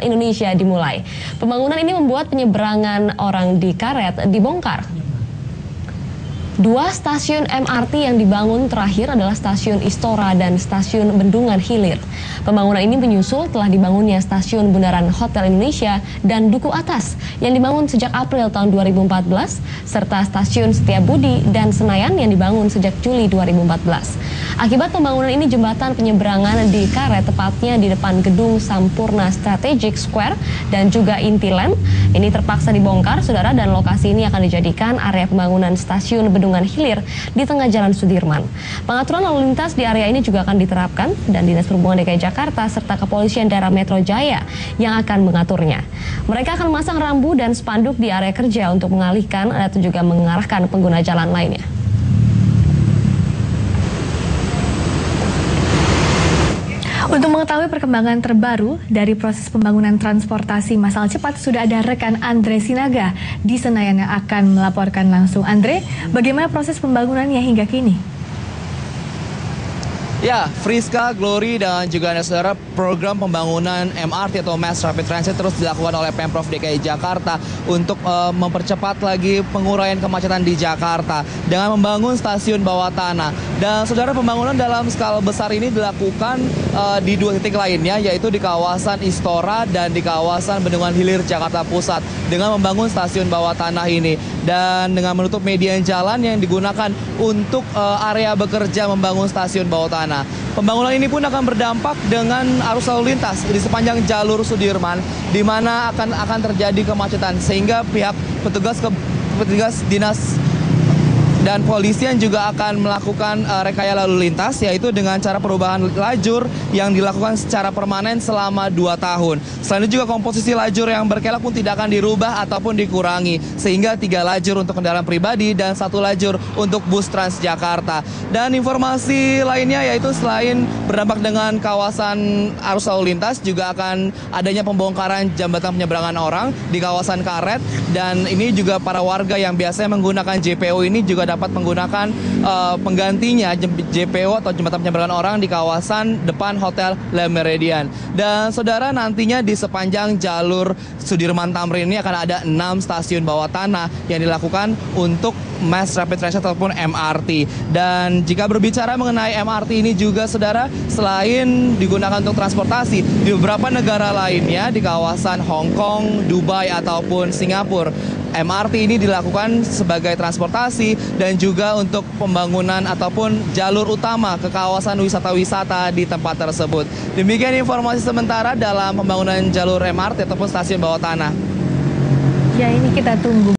Indonesia dimulai. Pembangunan ini membuat penyeberangan orang di karet dibongkar. Dua stasiun MRT yang dibangun terakhir adalah stasiun Istora dan stasiun Bendungan Hilir. Pembangunan ini menyusul telah dibangunnya stasiun Bundaran Hotel Indonesia dan Duku Atas yang dibangun sejak April tahun 2014, serta stasiun Setiabudi dan Senayan yang dibangun sejak Juli 2014. Akibat pembangunan ini, jembatan penyeberangan di karet, tepatnya di depan gedung Sampurna Strategic Square dan juga Intiland, ini terpaksa dibongkar, saudara, dan lokasi ini akan dijadikan area pembangunan stasiun Bendungan Hilir di tengah Jalan Sudirman. Pengaturan lalu lintas di area ini juga akan diterapkan dan Dinas Perhubungan DKI Jakarta serta Kepolisian Daerah Metro Jaya yang akan mengaturnya. Mereka akan memasang rambu dan spanduk di area kerja untuk mengalihkan atau juga mengarahkan pengguna jalan lainnya. Untuk mengetahui perkembangan terbaru dari proses pembangunan transportasi massal cepat, sudah ada rekan Andre Sinaga di Senayan yang akan melaporkan langsung. Andre, bagaimana proses pembangunannya hingga kini? Ya, Friska, Glory, dan juga saudara, program pembangunan MRT atau Mass Rapid Transit terus dilakukan oleh Pemprov DKI Jakarta untuk mempercepat lagi penguraian kemacetan di Jakarta dengan membangun stasiun bawah tanah. Dan saudara, pembangunan dalam skala besar ini dilakukan di dua titik lainnya, yaitu di kawasan Istora dan di kawasan Bendungan Hilir Jakarta Pusat dengan membangun stasiun bawah tanah ini dan dengan menutup median jalan yang digunakan untuk area bekerja membangun stasiun bawah tanah. Pembangunan ini pun akan berdampak dengan arus lalu lintas di sepanjang jalur Sudirman, di mana akan terjadi kemacetan, sehingga pihak petugas dinas dan polisian juga akan melakukan rekayasa lalu lintas, yaitu dengan cara perubahan lajur yang dilakukan secara permanen selama 2 tahun. Selain itu juga komposisi lajur yang berkelok pun tidak akan dirubah ataupun dikurangi, sehingga 3 lajur untuk kendaraan pribadi dan 1 lajur untuk bus Transjakarta. Dan informasi lainnya yaitu selain berdampak dengan kawasan arus lalu lintas, juga akan adanya pembongkaran jembatan penyeberangan orang di kawasan karet, dan ini juga para warga yang biasanya menggunakan JPO ini juga dapat menggunakan penggantinya JPO atau jembatan penyeberangan orang di kawasan depan Hotel Le Méridien. Dan saudara, nantinya di sepanjang jalur Sudirman Tamrin ini akan ada 6 stasiun bawah tanah yang dilakukan untuk Mass Rapid Transit ataupun MRT. Dan jika berbicara mengenai MRT ini juga saudara, selain digunakan untuk transportasi di beberapa negara lainnya di kawasan Hong Kong, Dubai ataupun Singapura, MRT ini dilakukan sebagai transportasi dan juga untuk pembangunan ataupun jalur utama ke kawasan wisata-wisata di tempat tersebut. Demikian informasi sementara dalam pembangunan jalur MRT ataupun stasiun bawah tanah. Ya, ini kita tunggu.